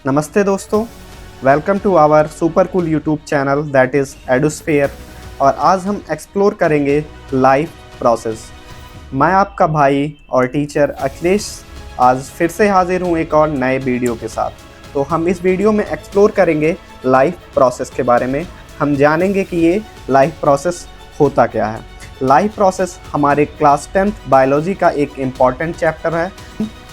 नमस्ते दोस्तों, welcome to our super cool YouTube channel that is Edusphere. और आज हम एक्सप्लोर करेंगे लाइफ प्रोसेस। मैं आपका भाई और टीचर अखिलेश आज फिर से हाजिर हूँ एक और नए वीडियो के साथ। तो हम इस वीडियो में एक्सप्लोर करेंगे लाइफ प्रोसेस के बारे में। हम जानेंगे कि ये लाइफ प्रोसेस होता क्या है। लाइफ प्रोसेस हमारे क्लास 10th बायोलॉजी का एक इम्पॉर्टेंट चैप्टर है।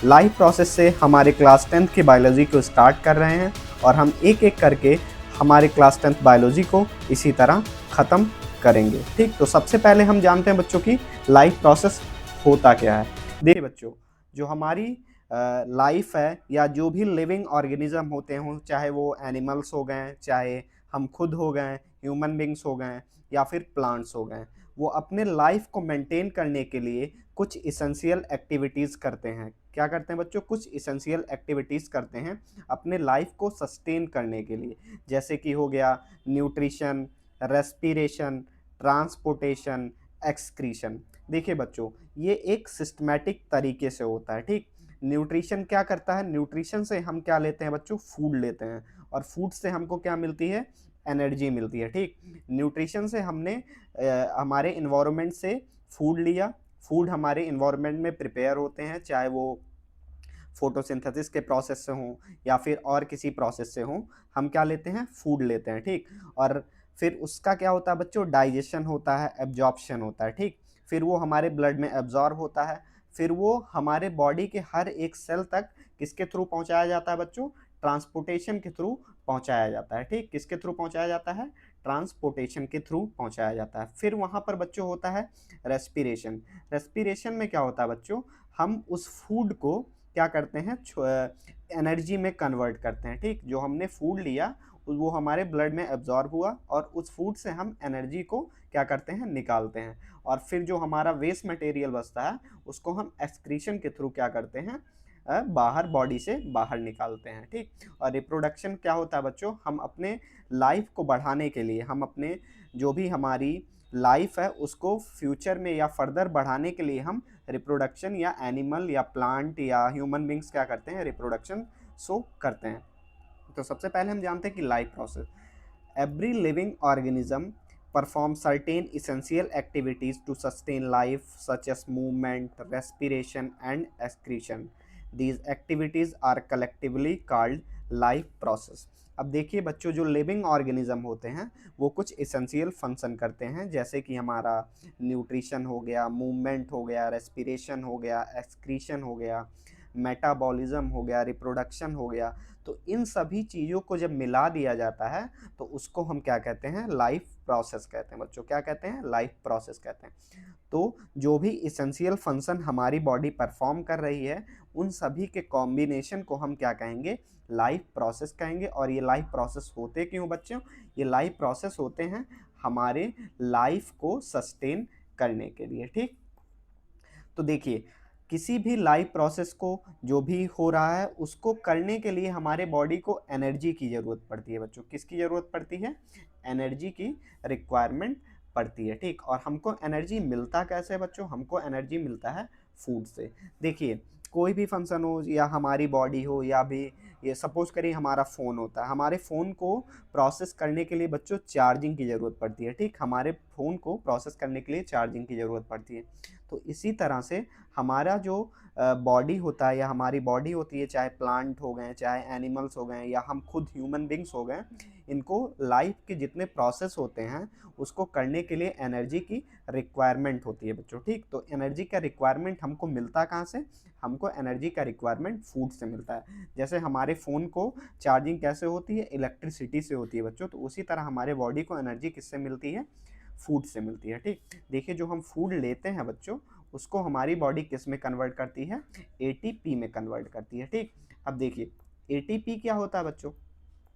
लाइफ प्रोसेस से हमारे क्लास 10th की बायोलॉजी को स्टार्ट कर रहे हैं और हम एक एक करके हमारे क्लास 10th बायोलॉजी को इसी तरह ख़त्म करेंगे। ठीक, तो सबसे पहले हम जानते हैं बच्चों की लाइफ प्रोसेस होता क्या है। देखिए बच्चों, जो हमारी लाइफ है या जो भी लिविंग ऑर्गेनिज्म होते हों, चाहे वो एनिमल्स हो गए, चाहे हम खुद हो गए, ह्यूमन बींग्स हो गए या फिर प्लांट्स हो गए, वो अपने लाइफ को मेंटेन करने के लिए कुछ इसेंशियल एक्टिविटीज़ करते हैं। क्या करते हैं बच्चों? कुछ इसेंशियल एक्टिविटीज़ करते हैं अपने लाइफ को सस्टेन करने के लिए। जैसे कि हो गया न्यूट्रिशन, रेस्पिरेशन, ट्रांसपोर्टेशन, एक्सक्रीशन। देखिए बच्चों, ये एक सिस्टमैटिक तरीके से होता है। ठीक, न्यूट्रिशन क्या करता है? न्यूट्रिशन से हम क्या लेते हैं बच्चों? फूड लेते हैं, और फूड से हमको क्या मिलती है? एनर्जी मिलती है। ठीक, न्यूट्रिशन से हमने हमारे इन्वायरमेंट से फूड लिया। फूड हमारे इन्वायरमेंट में प्रिपेयर होते हैं, चाहे वो फोटोसिंथेसिस के प्रोसेस से हों या फिर और किसी प्रोसेस से हों। हम क्या लेते हैं? फूड लेते हैं। ठीक, और फिर उसका क्या होता है बच्चों? डाइजेशन होता है, एब्जॉर्प्शन होता है। ठीक, फिर वो हमारे ब्लड में एब्जॉर्ब होता है, फिर वो हमारे बॉडी के हर एक सेल तक किसके थ्रू पहुंचाया जाता है बच्चों? ट्रांसपोर्टेशन के थ्रू पहुंचाया जाता है। ठीक, किसके थ्रू पहुंचाया जाता है? ट्रांसपोर्टेशन के थ्रू पहुंचाया जाता है। फिर वहां पर बच्चों होता है रेस्पिरेशन। रेस्पिरेशन में क्या होता है बच्चों? हम उस फूड को क्या करते हैं? एनर्जी में कन्वर्ट करते हैं। ठीक, जो हमने फूड लिया वो हमारे ब्लड में एब्जॉर्ब हुआ और उस फूड से हम एनर्जी को क्या करते हैं? निकालते हैं। और फिर जो हमारा वेस्ट मटेरियल बचता है उसको हम एक्सक्रीशन के थ्रू क्या करते हैं? बाहर बॉडी से बाहर निकालते हैं। ठीक, और रिप्रोडक्शन क्या होता है बच्चों? हम अपने लाइफ को बढ़ाने के लिए, हम अपने जो भी हमारी लाइफ है उसको फ्यूचर में या फर्दर बढ़ाने के लिए हम रिप्रोडक्शन या एनिमल या प्लांट या ह्यूमन बींग्स क्या करते हैं? रिप्रोडक्शन शो करते हैं। तो सबसे पहले हम जानते हैं कि life process. Every living organism perform certain essential activities to sustain life such as movement, respiration and excretion. These activities are collectively called life process. अब देखिए बच्चों, जो लिविंग ऑर्गेनिज्म होते हैं वो कुछ इसेंशियल फंक्शन करते हैं, जैसे कि हमारा न्यूट्रिशन हो गया, मूवमेंट हो गया, रेस्पिरेशन हो गया, एक्सक्रीशन हो गया, मेटाबॉलिज्म हो गया, रिप्रोडक्शन हो गया। तो इन सभी चीज़ों को जब मिला दिया जाता है तो उसको हम क्या कहते हैं? लाइफ प्रोसेस कहते हैं बच्चों। क्या कहते हैं? लाइफ प्रोसेस कहते हैं। तो जो भी इसेंशियल फंक्शन हमारी बॉडी परफॉर्म कर रही है उन सभी के कॉम्बिनेशन को हम क्या कहेंगे? लाइफ प्रोसेस कहेंगे। और ये लाइफ प्रोसेस होते क्यों बच्चों? ये लाइफ प्रोसेस होते हैं हमारे लाइफ को सस्टेन करने के लिए। ठीक, तो देखिए, किसी भी लाइफ प्रोसेस को जो भी हो रहा है उसको करने के लिए हमारे बॉडी को एनर्जी की ज़रूरत पड़ती है बच्चों। किसकी ज़रूरत पड़ती है? एनर्जी की रिक्वायरमेंट पड़ती है। ठीक, और हमको एनर्जी मिलता कैसे है बच्चों? हमको एनर्जी मिलता है फूड से। देखिए, कोई भी फंक्शन हो या हमारी बॉडी हो या भी ये सपोज करिए हमारा फ़ोन होता है, हमारे फ़ोन को प्रोसेस करने के लिए बच्चों चार्जिंग की ज़रूरत पड़ती है। ठीक, हमारे फ़ोन को प्रोसेस करने के लिए चार्जिंग की ज़रूरत पड़ती है। तो इसी तरह से हमारा जो बॉडी होता है या हमारी बॉडी होती है, चाहे प्लांट हो गए, चाहे एनिमल्स हो गए या हम खुद ह्यूमन बींग्स हो गए, इनको लाइफ के जितने प्रोसेस होते हैं उसको करने के लिए एनर्जी की रिक्वायरमेंट होती है बच्चों। ठीक, तो एनर्जी का रिक्वायरमेंट हमको मिलता कहाँ से? हमको एनर्जी का रिक्वायरमेंट फूड से मिलता है। जैसे हमारे फ़ोन को चार्जिंग कैसे होती है? इलेक्ट्रिसिटी से होती है बच्चों। तो उसी तरह हमारे बॉडी को एनर्जी किससे मिलती है? फूड से मिलती है। ठीक, देखिए, जो हम फूड लेते हैं बच्चों उसको हमारी बॉडी किस में कन्वर्ट करती है? एटीपी में कन्वर्ट करती है। ठीक, अब देखिए, एटीपी क्या होता है बच्चों?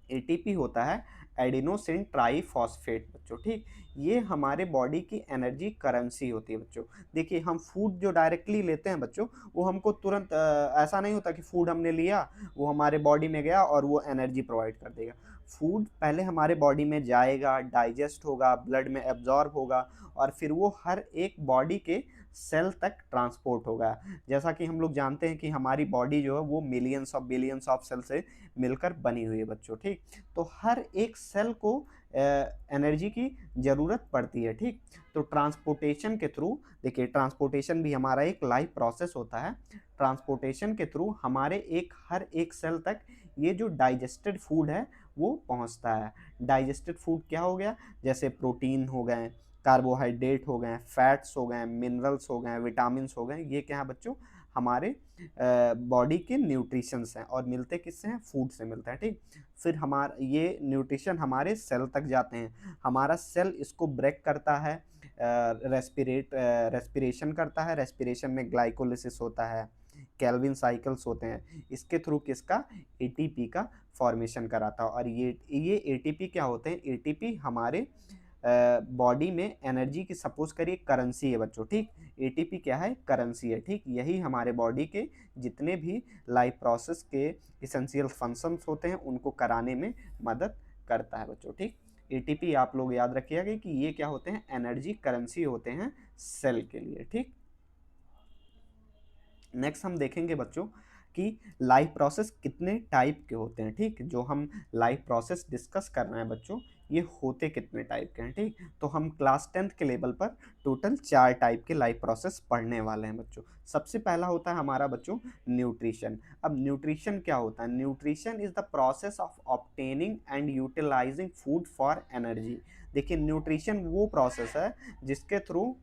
एटीपी होता है एडिनोसिन ट्राईफॉस्फेट बच्चों। ठीक, ये हमारे बॉडी की एनर्जी करेंसी होती है बच्चों। देखिए, हम फूड जो डायरेक्टली लेते हैं बच्चों वो हमको तुरंत ऐसा नहीं होता कि फूड हमने लिया, वो हमारे बॉडी में गया और वो एनर्जी प्रोवाइड कर देगा। फूड पहले हमारे बॉडी में जाएगा, डाइजेस्ट होगा, ब्लड में एब्जॉर्ब होगा और फिर वो हर एक बॉडी के सेल तक ट्रांसपोर्ट होगा। जैसा कि हम लोग जानते हैं कि हमारी बॉडी जो है वो millions of billions of cell से मिलकर बनी हुई है बच्चों, ठीक। तो हर एक सेल को एनर्जी की ज़रूरत पड़ती है, ठीक। तो ट्रांसपोर्टेशन के थ्रू, देखिए ट्रांसपोर्टेशन भी हमारा एक लाइफ प्रोसेस होता है। ट्रांसपोर्टेशन के थ्रू हमारे हर एक सेल तक ये जो डाइजेस्टेड फूड है वो पहुंचता है। डाइजेस्टेड फूड क्या हो गया, जैसे प्रोटीन हो गए, कार्बोहाइड्रेट हो गए, फैट्स हो गए, मिनरल्स हो गए, विटामिन हो गए, ये क्या है बच्चों, हमारे बॉडी के न्यूट्रिशंस हैं और मिलते किससे हैं, फूड से मिलता है, ठीक। फिर हमारा ये न्यूट्रिशन हमारे सेल तक जाते हैं, हमारा सेल इसको ब्रेक करता है, रेस्पिरेशन करता है, रेस्पिरेशन में ग्लाइकोलिसिस होता है, केल्विन साइकिल्स होते हैं, इसके थ्रू किसका, एटीपी का फॉर्मेशन कराता है। और ये एटीपी क्या होते हैं, एटीपी हमारे बॉडी में एनर्जी की, सपोज करिए करेंसी है बच्चों, ठीक। एटीपी क्या है, करेंसी है, ठीक। यही हमारे बॉडी के जितने भी लाइफ प्रोसेस के इसेंशियल फंक्शंस होते हैं उनको कराने में मदद करता है बच्चों, ठीक। एटीपी आप लोग याद रखिएगा कि ये क्या होते हैं, एनर्जी करेंसी होते हैं सेल के लिए, ठीक। नेक्स्ट हम देखेंगे बच्चों कि लाइफ प्रोसेस कितने टाइप के होते हैं, ठीक। जो हम लाइफ प्रोसेस डिस्कस कर रहे हैं बच्चों, ये होते कितने टाइप के हैं, ठीक। तो हम क्लास 10th के लेवल पर टोटल 4 टाइप के लाइफ प्रोसेस पढ़ने वाले हैं बच्चों। सबसे पहला होता है हमारा बच्चों न्यूट्रिशन। अब न्यूट्रिशन क्या होता है, nutrition is the process of obtaining and utilising food for energy. देखिए न्यूट्रिशन वो प्रोसेस है जिसके थ्रू,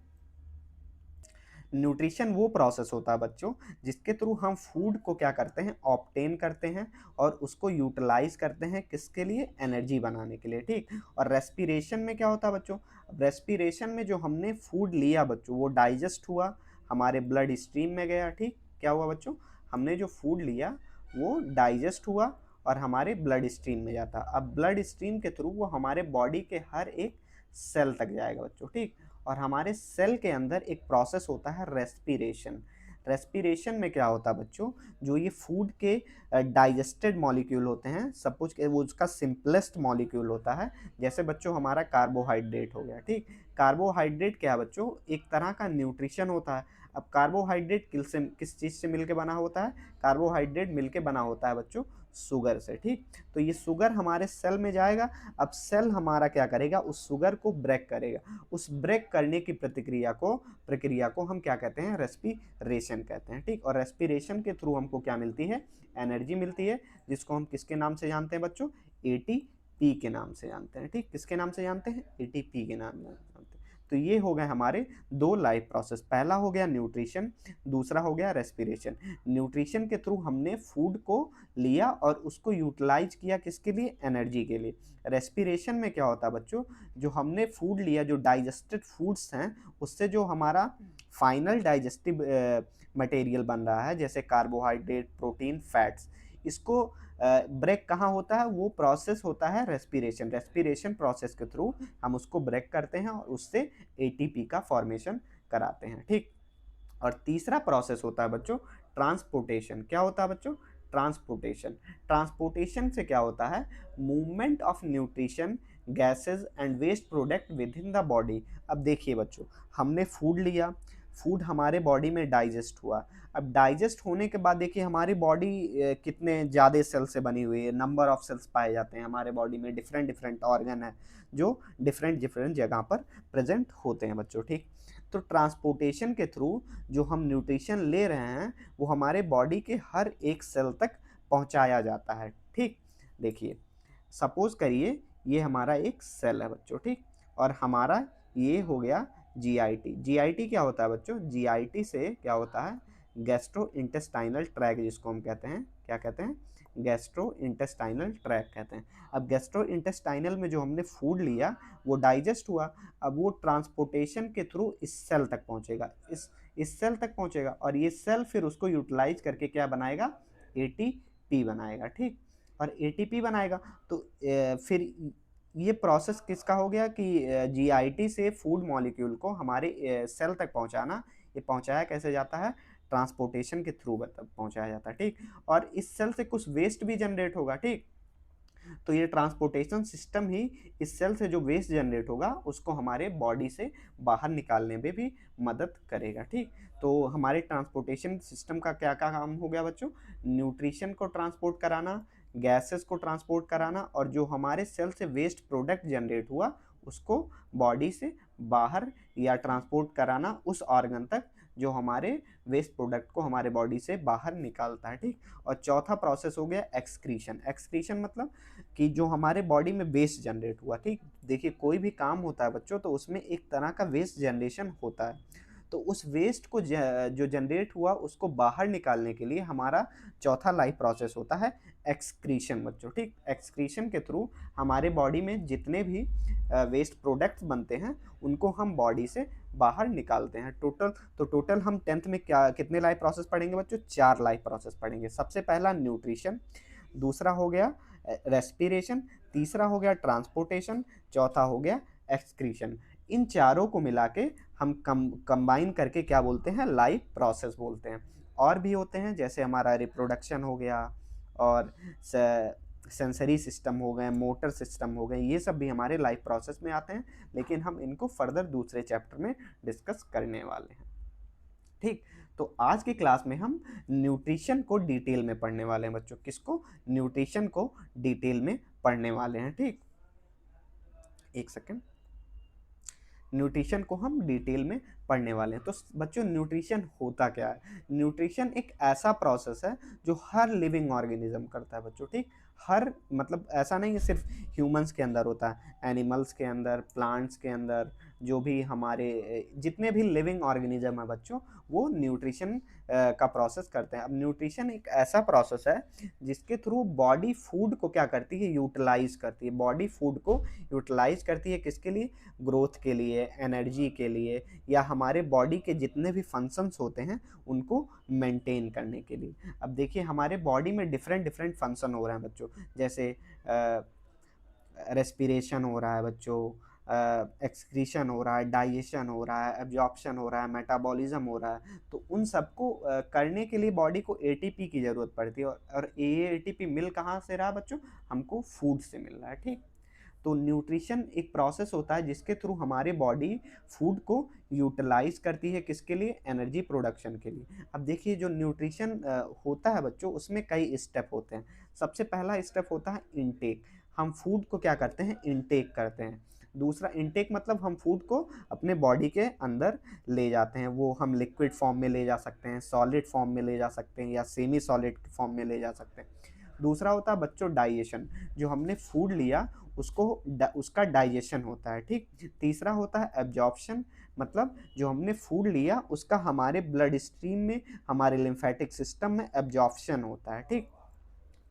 न्यूट्रिशन वो प्रोसेस होता है बच्चों जिसके थ्रू हम फूड को क्या करते हैं, ऑब्टेन करते हैं और उसको यूटिलाइज करते हैं, किसके लिए, एनर्जी बनाने के लिए, ठीक। और रेस्पिरेशन में क्या होता है बच्चों, रेस्पिरेशन में जो हमने फूड लिया बच्चों वो डाइजेस्ट हुआ, हमारे ब्लड स्ट्रीम में गया, ठीक। क्या हुआ बच्चों, हमने जो फूड लिया वो डाइजेस्ट हुआ और हमारे ब्लड स्ट्रीम में जाता। अब ब्लड स्ट्रीम के थ्रू वो हमारे बॉडी के हर एक सेल तक जाएगा बच्चों, ठीक। और हमारे सेल के अंदर एक प्रोसेस होता है रेस्पिरेशन। रेस्पिरेशन में क्या होता है बच्चों, जो ये फूड के डाइजेस्टेड मॉलिक्यूल होते हैं, सपोज कि वो उसका सिंपलेस्ट मॉलिक्यूल होता है, जैसे बच्चों हमारा कार्बोहाइड्रेट हो गया, ठीक। कार्बोहाइड्रेट क्या है बच्चों, एक तरह का न्यूट्रिशन होता है। अब कार्बोहाइड्रेट किस चीज़ से मिलके बना होता है, कार्बोहाइड्रेट मिलके बना होता है बच्चों शुगर से, ठीक। तो ये शुगर हमारे सेल में जाएगा। अब सेल हमारा क्या करेगा, उस शुगर को ब्रेक करेगा, उस ब्रेक करने की प्रक्रिया को हम क्या कहते हैं, रेस्पिरेशन कहते हैं, ठीक। और रेस्पिरेशन के थ्रू हमको क्या मिलती है, एनर्जी मिलती है, जिसको हम किसके नाम से जानते हैं बच्चों, एटीपी के नाम से जानते हैं, ठीक। किसके नाम से जानते हैं, एटीपी के नाम से जानते हैं। तो ये हो गए हमारे 2 लाइफ प्रोसेस, पहला हो गया न्यूट्रिशन, दूसरा हो गया रेस्पिरेशन। न्यूट्रिशन के थ्रू हमने फूड को लिया और उसको यूटिलाइज किया, किसके लिए, एनर्जी के लिए। रेस्पिरेशन में क्या होता है बच्चों, जो हमने फूड लिया, जो डाइजेस्टेड फूड्स हैं, उससे जो हमारा फाइनल डाइजेस्टिव मटेरियल बन रहा है, जैसे कार्बोहाइड्रेट, प्रोटीन, फैट्स, इसको ब्रेक कहाँ होता है, वो प्रोसेस होता है रेस्पिरेशन। रेस्पिरेशन प्रोसेस के थ्रू हम उसको ब्रेक करते हैं और उससे एटीपी का फॉर्मेशन कराते हैं, ठीक। और तीसरा प्रोसेस होता है बच्चों ट्रांसपोर्टेशन। क्या होता है बच्चों, ट्रांसपोर्टेशन। ट्रांसपोर्टेशन से क्या होता है, movement of nutrition, gases and waste product within the body. अब देखिए बच्चों, हमने फूड लिया, फूड हमारे बॉडी में डाइजेस्ट हुआ। अब डाइजेस्ट होने के बाद देखिए हमारी बॉडी कितने ज़्यादा सेल से बनी हुई है, नंबर ऑफ सेल्स पाए जाते हैं हमारे बॉडी में, डिफरेंट डिफरेंट ऑर्गन है जो डिफरेंट डिफरेंट जगह पर प्रेजेंट होते हैं बच्चों, ठीक। तो ट्रांसपोर्टेशन के थ्रू जो हम न्यूट्रिशन ले रहे हैं वो हमारे बॉडी के हर एक सेल तक पहुंचाया जाता है, ठीक। देखिए सपोज करिए ये हमारा एक सेल है बच्चों, ठीक। और हमारा ये हो गया जीआईटी। जीआईटी क्या होता है बच्चों, जीआईटी से क्या होता है, गैस्ट्रो इंटेस्टाइनल ट्रैक, जिसको हम कहते हैं, क्या कहते हैं, गैस्ट्रो इंटेस्टाइनल ट्रैक कहते हैं। अब गैस्ट्रो इंटेस्टाइनल में जो हमने फूड लिया वो डाइजेस्ट हुआ, अब वो ट्रांसपोर्टेशन के थ्रू इस सेल तक पहुंचेगा, इस सेल तक पहुंचेगा और ये सेल फिर उसको यूटिलाइज करके क्या बनाएगा, एटीपी बनाएगा, ठीक। और एटीपी बनाएगा तो फिर ये प्रोसेस किसका हो गया कि जीआईटी से फूड मॉलिक्यूल को हमारे सेल तक पहुंचाना। ये पहुंचाया कैसे जाता है, ट्रांसपोर्टेशन के थ्रू पहुंचाया जाता है, ठीक। और इस सेल से कुछ वेस्ट भी जनरेट होगा, ठीक। तो ये ट्रांसपोर्टेशन सिस्टम ही इस सेल से जो वेस्ट जनरेट होगा उसको हमारे बॉडी से बाहर निकालने में भी मदद करेगा। ठीक, तो हमारे ट्रांसपोर्टेशन सिस्टम का क्या क्या काम हो गया बच्चों? न्यूट्रिशन को ट्रांसपोर्ट कराना, गैसेस को ट्रांसपोर्ट कराना, और जो हमारे सेल से वेस्ट प्रोडक्ट जनरेट हुआ उसको बॉडी से बाहर या ट्रांसपोर्ट कराना उस ऑर्गन तक जो हमारे वेस्ट प्रोडक्ट को हमारे बॉडी से बाहर निकालता है। ठीक, और चौथा प्रोसेस हो गया एक्सक्रीशन। एक्सक्रीशन मतलब कि जो हमारे बॉडी में वेस्ट जनरेट हुआ। ठीक, देखिए कोई भी काम होता है बच्चों तो उसमें एक तरह का वेस्ट जनरेशन होता है, तो उस वेस्ट को जो जनरेट हुआ उसको बाहर निकालने के लिए हमारा चौथा लाइफ प्रोसेस होता है एक्सक्रीशन बच्चों। ठीक, एक्सक्रीशन के थ्रू हमारे बॉडी में जितने भी वेस्ट प्रोडक्ट्स बनते हैं उनको हम बॉडी से बाहर निकालते हैं। टोटल हम 10th में क्या कितने लाइफ प्रोसेस पढ़ेंगे बच्चों? 4 लाइफ प्रोसेस पढ़ेंगे। सबसे पहला न्यूट्रिशन, दूसरा हो गया रेस्पिरेशन, तीसरा हो गया ट्रांसपोर्टेशन, चौथा हो गया एक्सक्रीशन। इन चारों को मिला के हम कंबाइन करके क्या बोलते हैं? लाइफ प्रोसेस बोलते हैं। और भी होते हैं जैसे हमारा रिप्रोडक्शन हो गया और सेंसरी सिस्टम हो गए, मोटर सिस्टम हो गए, ये सब भी हमारे लाइफ प्रोसेस में आते हैं, लेकिन हम इनको फर्दर दूसरे चैप्टर में डिस्कस करने वाले हैं। ठीक, तो आज की क्लास में हम न्यूट्रिशन को डिटेल में पढ़ने वाले हैं बच्चों। किसको? न्यूट्रिशन को डिटेल में पढ़ने वाले हैं। ठीक, एक सेकेंड, न्यूट्रिशन को हम डिटेल में पढ़ने वाले हैं। तो बच्चों न्यूट्रिशन होता क्या है? न्यूट्रिशन एक ऐसा प्रोसेस है जो हर लिविंग ऑर्गेनिज्म करता है बच्चों। ठीक, हर मतलब ऐसा नहीं है सिर्फ ह्यूमंस के अंदर होता है, एनिमल्स के अंदर, प्लांट्स के अंदर, जो भी हमारे जितने भी लिविंग ऑर्गेनिज्म है बच्चों वो न्यूट्रिशन का प्रोसेस करते हैं। अब न्यूट्रिशन एक ऐसा प्रोसेस है जिसके थ्रू बॉडी फूड को क्या करती है? यूटिलाइज करती है। बॉडी फूड को यूटिलाइज करती है किसके लिए? ग्रोथ के लिए, एनर्जी के लिए, या हमारे बॉडी के जितने भी फंक्शंस होते हैं उनको मेंटेन करने के लिए। अब देखिए हमारे बॉडी में डिफरेंट डिफरेंट फंक्शन हो रहे हैं बच्चों, जैसे रेस्पिरेशन हो रहा है बच्चों, एक्सक्रीशन हो रहा है, डाइजेशन हो रहा है, एब्जॉर्प्शन हो रहा है, मेटाबॉलिज्म हो रहा है। तो उन सबको करने के लिए बॉडी को एटीपी की ज़रूरत पड़ती है, और ये एटीपी मिल कहाँ से रहा बच्चों? हमको फूड से मिल रहा है। ठीक, तो न्यूट्रिशन एक प्रोसेस होता है जिसके थ्रू हमारे बॉडी फूड को यूटिलाइज करती है। किसके लिए? एनर्जी प्रोडक्शन के लिए। अब देखिए जो न्यूट्रिशन होता है बच्चों उसमें कई स्टेप होते हैं। सबसे पहला स्टेप होता है इनटेक। हम फूड को क्या करते हैं? इनटेक करते हैं। दूसरा इनटेक मतलब हम फूड को अपने बॉडी के अंदर ले जाते हैं। वो हम लिक्विड फॉर्म में ले जा सकते हैं, सॉलिड फॉर्म में ले जा सकते हैं, या सेमी सॉलिड फॉर्म में ले जा सकते हैं। दूसरा होता है बच्चों डाइजेशन, जो हमने फूड लिया उसको उसका डाइजेशन होता है। ठीक, तीसरा होता है एब्जॉर्प्शन, मतलब जो हमने फूड लिया उसका हमारे ब्लड स्ट्रीम में, हमारे लिम्फेटिक सिस्टम में एब्जॉर्प्शन होता है। ठीक,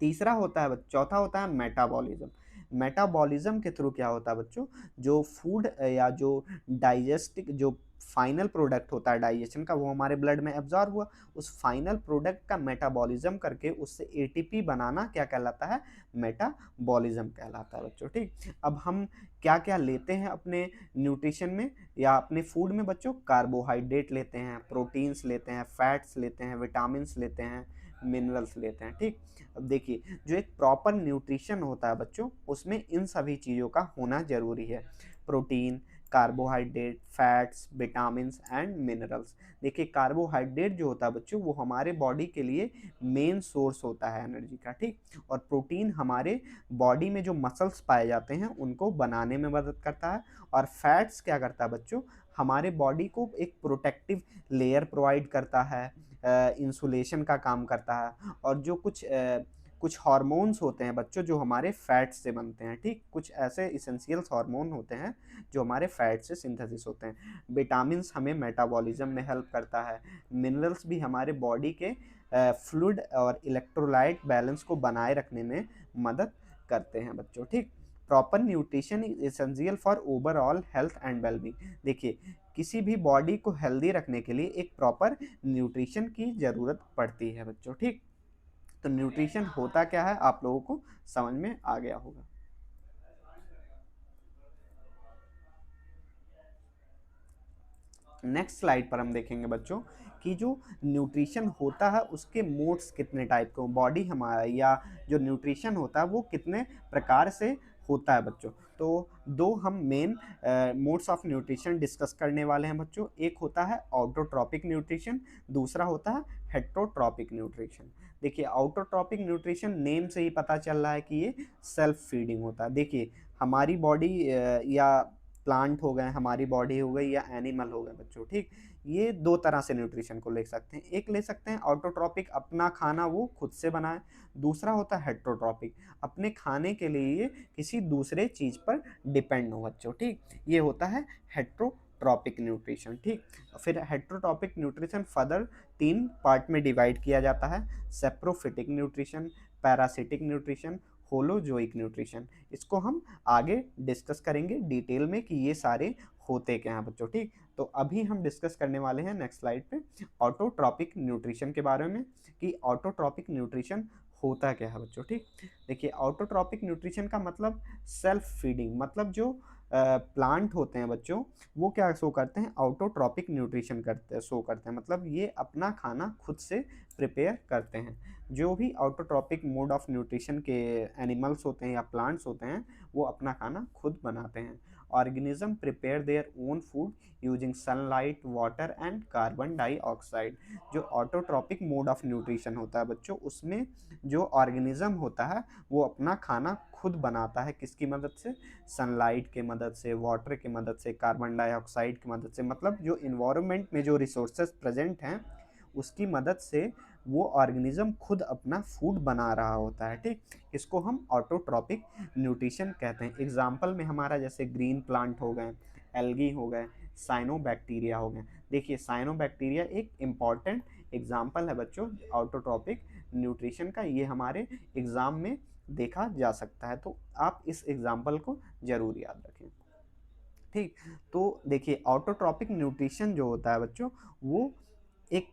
तीसरा होता है चौथा होता है मेटाबॉलिज्म। मेटाबॉलिज्म के थ्रू क्या होता है बच्चों? जो फूड या जो डाइजेस्टिक जो फाइनल प्रोडक्ट होता है डाइजेशन का वो हमारे ब्लड में एब्जॉर्ब हुआ, उस फाइनल प्रोडक्ट का मेटाबॉलिज्म करके उससे एटीपी बनाना क्या कहलाता है? मेटाबॉलिज्म कहलाता है बच्चों। ठीक, अब हम क्या क्या लेते हैं अपने न्यूट्रिशन में या अपने फूड में बच्चों? कार्बोहाइड्रेट लेते हैं, प्रोटीन्स लेते हैं, फैट्स लेते हैं, विटामिन्स लेते हैं, मिनरल्स लेते हैं। ठीक, अब देखिए जो एक प्रॉपर न्यूट्रिशन होता है बच्चों उसमें इन सभी चीज़ों का होना ज़रूरी है। Protein, carbohydrate, fats, vitamins and minerals. देखिए कार्बोहाइड्रेट जो होता है बच्चों वो हमारे बॉडी के लिए मेन सोर्स होता है एनर्जी का। ठीक, और प्रोटीन हमारे बॉडी में जो मसल्स पाए जाते हैं उनको बनाने में मदद करता है। और फैट्स क्या करता है बच्चों? हमारे बॉडी को एक प्रोटेक्टिव लेयर प्रोवाइड करता है, इंसुलेशन का काम करता है। और जो कुछ हार्मोन्स होते हैं बच्चों जो हमारे फैट से बनते हैं। ठीक, कुछ ऐसे इसेंशियल्स हार्मोन होते हैं जो हमारे फैट से सिंथेसिस होते हैं। विटामिन्स हमें मेटाबॉलिज्म में हेल्प करता है। मिनरल्स भी हमारे बॉडी के फ्लूइड और इलेक्ट्रोलाइट बैलेंस को बनाए रखने में मदद करते हैं बच्चों। ठीक, proper nutrition is essential for overall health and wellbeing. देखिए किसी भी बॉडी को हेल्दी रखने के लिए एक प्रॉपर न्यूट्रिशन की ज़रूरत पड़ती है बच्चों। ठीक, तो न्यूट्रिशन होता क्या है आप लोगों को समझ में आ गया होगा। नेक्स्ट स्लाइड पर हम देखेंगे बच्चों कि जो न्यूट्रिशन होता है उसके मोड्स कितने टाइप के हों, बॉडी हमारा या जो न्यूट्रिशन होता है वो कितने प्रकार से होता है बच्चों। तो दो हम main modes of nutrition discuss करने वाले हैं बच्चों। एक होता है ऑटोट्रॉपिक न्यूट्रिशन, दूसरा होता है हेट्रोट्रॉपिक न्यूट्रिशन। देखिए ऑटोट्रॉपिक न्यूट्रिशन नेम से ही पता चल रहा है कि ये सेल्फ फीडिंग होता है। देखिए हमारी बॉडी या प्लांट हो गए, हमारी बॉडी हो गई, या एनिमल हो गए बच्चों, ठीक, ये दो तरह से न्यूट्रिशन को ले सकते हैं। एक ले सकते हैं ऑटोट्रॉपिक, अपना खाना वो खुद से बनाए। दूसरा होता है हेट्रोट्रॉपिक, अपने खाने के लिए ये किसी दूसरे चीज़ पर डिपेंड हो बच्चों, ठीक, ये होता है हेट्रोट्रॉपिक न्यूट्रिशन, ठीक। फिर हेट्रोट्रॉपिक न्यूट्रिशन फर्दर 3 पार्ट में डिवाइड किया जाता है: saprophytic nutrition, parasitic nutrition, holozoic nutrition. इसको हम आगे डिस्कस करेंगे डिटेल में कि ये सारे होते क्या हैं बच्चों, ठीक। तो अभी हम डिस्कस करने वाले हैं नेक्स्ट स्लाइड पे ऑटोट्रॉपिक न्यूट्रिशन के बारे में कि ऑटोट्रॉपिक न्यूट्रिशन होता क्या है बच्चों, ठीक। देखिए ऑटोट्रॉपिक न्यूट्रिशन का मतलब सेल्फ फीडिंग, मतलब जो प्लांट होते हैं बच्चों वो क्या शो करते हैं, ऑटोट्रॉपिक न्यूट्रिशन करते शो करते हैं, मतलब ये अपना खाना खुद से प्रिपेयर करते हैं। जो भी ऑटोट्रॉपिक मोड ऑफ न्यूट्रिशन के एनिमल्स होते हैं या प्लांट्स होते हैं वो अपना खाना खुद बनाते हैं। Organism prepare their own food using sunlight, water and carbon dioxide. जो ऑटोट्रॉपिक मोड ऑफ न्यूट्रिशन होता है बच्चों उसमें जो ऑर्गेनिज्म होता है वो अपना खाना खुद बनाता है, किसकी मदद से, सनलाइट के मदद से, वाटर की मदद से, कार्बन डाइऑक्साइड की मदद से, मतलब जो इन्वायरमेंट में जो रिसोर्सेज प्रेजेंट हैं उसकी मदद से वो ऑर्गेनिज्म खुद अपना फूड बना रहा होता है, ठीक। इसको हम ऑटोट्रॉपिक न्यूट्रिशन कहते हैं। एग्जाम्पल में हमारा जैसे ग्रीन प्लांट हो गए, एल्गी हो गए, साइनोबैक्टीरिया हो गए। देखिए साइनोबैक्टीरिया एक इम्पॉर्टेंट एग्जाम्पल है बच्चों ऑटोट्रॉपिक न्यूट्रिशन का, ये हमारे एग्ज़ाम में देखा जा सकता है, तो आप इस एग्जाम्पल को ज़रूर याद रखें, ठीक। तो देखिए ऑटोट्रॉपिक न्यूट्रिशन जो होता है बच्चों वो एक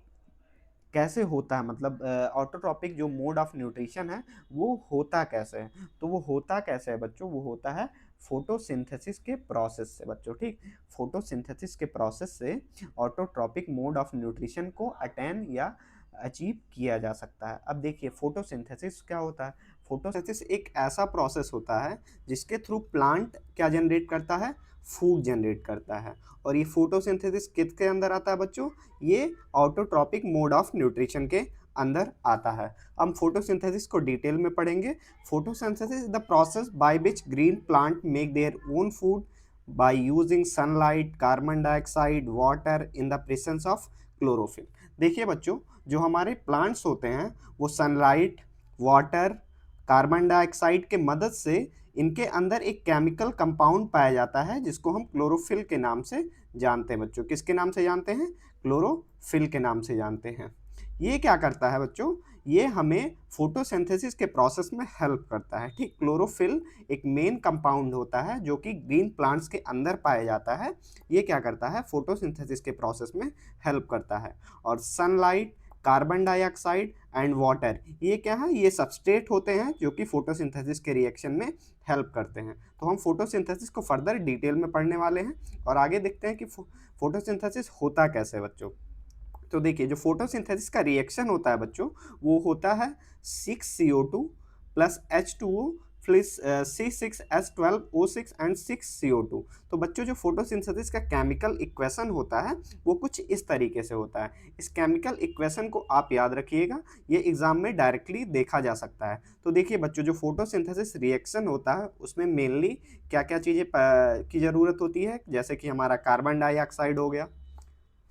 कैसे होता है, मतलब ऑटोट्रॉपिक जो मोड ऑफ न्यूट्रिशन है वो होता कैसे है, तो वो होता कैसे है बच्चों, वो होता है फोटोसिंथेसिस के प्रोसेस से बच्चों, ठीक। फोटोसिंथेसिस के प्रोसेस से ऑटोट्रॉपिक मोड ऑफ न्यूट्रिशन को अटेन या अचीव किया जा सकता है। अब देखिए फोटोसिंथेसिस क्या होता है, फोटोसिंथेसिस एक ऐसा प्रोसेस होता है जिसके थ्रू प्लांट क्या जनरेट करता है, फूड जनरेट करता है। और ये फोटोसिंथेसिस किसके अंदर आता है बच्चों, ये ऑटोट्रॉपिक मोड ऑफ न्यूट्रिशन के अंदर आता है। हम फोटोसिंथेसिस को डिटेल में पढ़ेंगे। Photosynthesis is the process by which green plant make their own food by using sunlight, carbon dioxide, water in the presence of chlorophyll. देखिए बच्चों जो हमारे प्लांट्स होते हैं वो सनलाइट, वाटर, कार्बन डाइऑक्साइड के मदद से इनके अंदर एक केमिकल कंपाउंड पाया जाता है जिसको हम क्लोरोफिल के नाम से जानते हैं बच्चों। किसके नाम से जानते हैं, क्लोरोफिल के नाम से जानते हैं। ये क्या करता है बच्चों, ये हमें फोटोसिंथेसिस के प्रोसेस में हेल्प करता है, ठीक। क्लोरोफिल एक मेन कंपाउंड होता है जो कि ग्रीन प्लांट्स के अंदर पाया जाता है। ये क्या करता है, फोटोसिंथेसिस के प्रोसेस में हेल्प करता है। और sunlight, carbon dioxide and water ये क्या है, ये सबस्ट्रेट होते हैं जो कि फोटोसिंथेसिस के रिएक्शन में हेल्प करते हैं। तो हम फोटोसिंथेसिस को फर्दर डिटेल में पढ़ने वाले हैं और आगे देखते हैं कि फोटोसिंथेसिस होता कैसे बच्चों। तो देखिए जो फोटोसिंथेसिस का रिएक्शन होता है बच्चों वो होता है 6CO2 plus H2O plus C6H12O6 and 6CO2। तो बच्चों जो फोटोसिंथेसिस का केमिकल इक्वेशन होता है वो कुछ इस तरीके से होता है। इस केमिकल इक्वेशन को आप याद रखिएगा, ये एग्जाम में डायरेक्टली देखा जा सकता है। तो देखिए बच्चों जो फोटोसिंथेसिस रिएक्शन होता है उसमें मेनली क्या क्या चीज़ें की ज़रूरत होती है, जैसे कि हमारा कार्बन डाइऑक्साइड हो गया,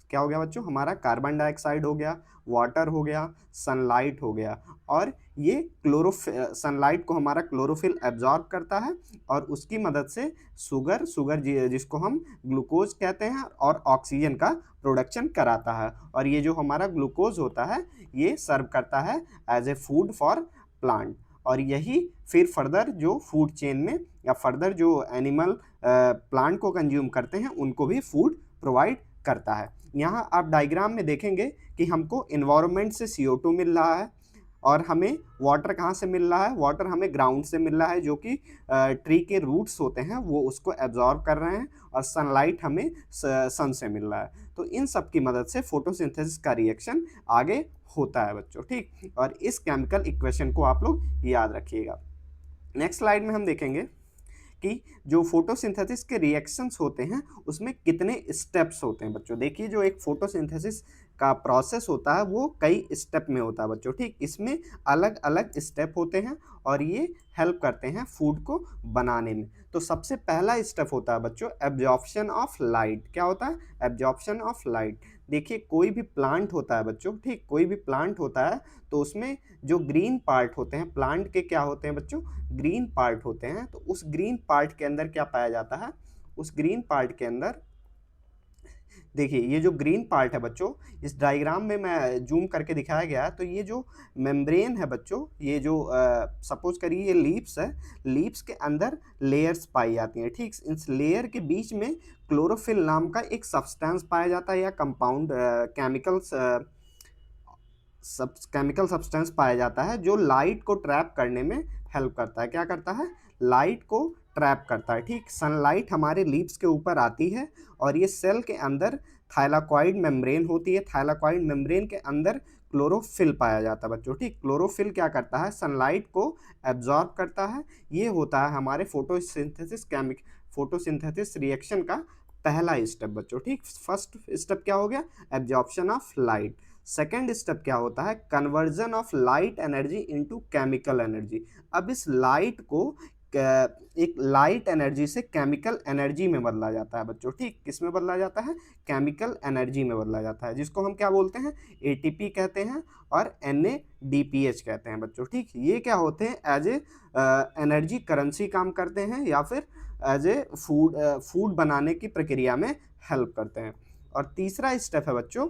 क्या हो गया बच्चों, हमारा कार्बन डाइऑक्साइड हो गया, वाटर हो गया, सनलाइट हो गया, और ये सनलाइट को हमारा क्लोरोफिल एब्जॉर्ब करता है और उसकी मदद से शुगर जिसको हम ग्लूकोज कहते हैं और ऑक्सीजन का प्रोडक्शन कराता है। और ये जो हमारा ग्लूकोज होता है ये सर्व करता है as a food for plant. और यही फिर फर्दर जो फूड चेन में या फर्दर जो एनिमल प्लांट को कंज्यूम करते हैं उनको भी फूड प्रोवाइड करता है। यहाँ आप डायग्राम में देखेंगे कि हमको इन्वायरमेंट से CO2 मिल रहा है, और हमें वाटर कहाँ से मिल रहा है, वाटर हमें ग्राउंड से मिल रहा है, जो कि ट्री के रूट्स होते हैं वो उसको एब्जॉर्ब कर रहे हैं, और सनलाइट हमें सन से मिल रहा है। तो इन सब की मदद से फोटोसिंथेसिस का रिएक्शन आगे होता है बच्चों, ठीक। और इस केमिकल इक्वेशन को आप लोग याद रखिएगा। नेक्स्ट स्लाइड में हम देखेंगे कि जो फोटोसिंथेसिस के रिएक्शंस होते हैं उसमें कितने स्टेप्स होते हैं बच्चों। देखिए, जो एक फोटोसिंथेसिस का प्रोसेस होता है वो कई स्टेप में होता है बच्चों, ठीक। इसमें अलग अलग स्टेप होते हैं और ये हेल्प करते हैं फूड को बनाने में। तो सबसे पहला स्टेप होता है बच्चों एब्जॉर्प्शन ऑफ लाइट। क्या होता है? Absorption of light. देखिए, कोई भी प्लांट होता है बच्चों, ठीक, कोई भी प्लांट होता है तो उसमें जो ग्रीन पार्ट होते हैं, प्लांट के क्या होते हैं बच्चों? ग्रीन पार्ट होते हैं। तो उस ग्रीन पार्ट के अंदर क्या पाया जाता है? उस ग्रीन पार्ट के अंदर देखिए, ये जो ग्रीन पार्ट है बच्चों, इस डायग्राम में मैं जूम करके दिखाया गया है। तो ये जो मेम्ब्रेन है बच्चों, ये जो सपोज करिए ये लीव्स है, लीव्स के अंदर लेयर्स पाई जाती हैं, ठीक। इस लेयर के बीच में क्लोरोफिल नाम का एक सब्सटेंस पाया जाता है या कंपाउंड केमिकल सब्सटेंस पाया जाता है जो लाइट को ट्रैप करने में हेल्प करता है। क्या करता है? लाइट को ट्रैप करता है, ठीक। सनलाइट हमारे लीव्स के ऊपर आती है और ये सेल के अंदर थाइलाकॉइड मेम्ब्रेन होती है। थाइलाकॉइड मेम्ब्रेन के अंदर क्लोरोफिल पाया जाता है बच्चों, ठीक। क्लोरोफिल क्या करता है? सनलाइट को एब्जॉर्ब करता है। ये होता है हमारे फोटोसिंथेसिस रिएक्शन का पहला स्टेप बच्चों, ठीक। फर्स्ट स्टेप क्या हो गया? Absorption of light. Second step क्या होता है? Conversion of light energy into chemical energy. अब इस लाइट को एक लाइट एनर्जी से केमिकल एनर्जी में बदला जाता है बच्चों, ठीक। किस में बदला जाता है? केमिकल एनर्जी में बदला जाता है, जिसको हम क्या बोलते हैं? एटीपी कहते हैं और NADPH कहते हैं बच्चों, ठीक। ये क्या होते हैं? एज ए एनर्जी करेंसी काम करते हैं या फिर एज ए फूड बनाने की प्रक्रिया में हेल्प करते हैं। और तीसरा स्टेप है बच्चों